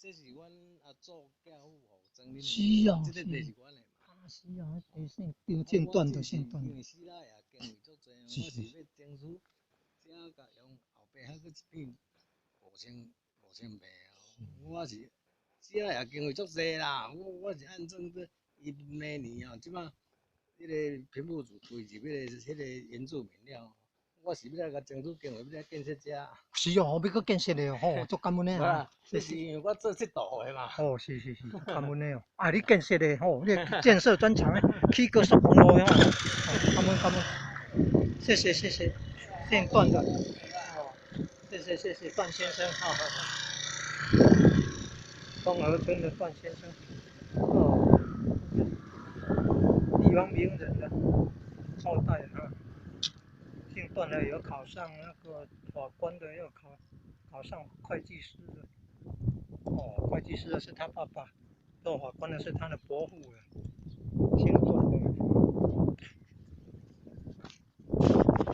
这是阮阿祖嫁父后装恁是啊，这个地是阮的嘛。是啊，地姓丢间断的姓断。因为师奶也经历足济，我是要争取，只甲用后壁还佫一片5000坪哦。我是师奶也经历足济啦，我是按证这伊每年哦，即摆迄个贫富组推入迄个原住民了。我是要来甲争取经费，要来建设遮。是哦，要搁建设的吼，足感恩的啊。这是因为我做这道的嘛。哦，是，足感恩的哦。啊，你建设的吼，你建设专长的，起高速公路的吼，感恩，谢谢，姓段的，哦，谢谢段先生，好。东河村的段先生，哦，地方名人的后代啊。姓段的有考上那个法官的，也有考上会计师的。哦，会计师的是他爸爸，做法官的是他的伯父。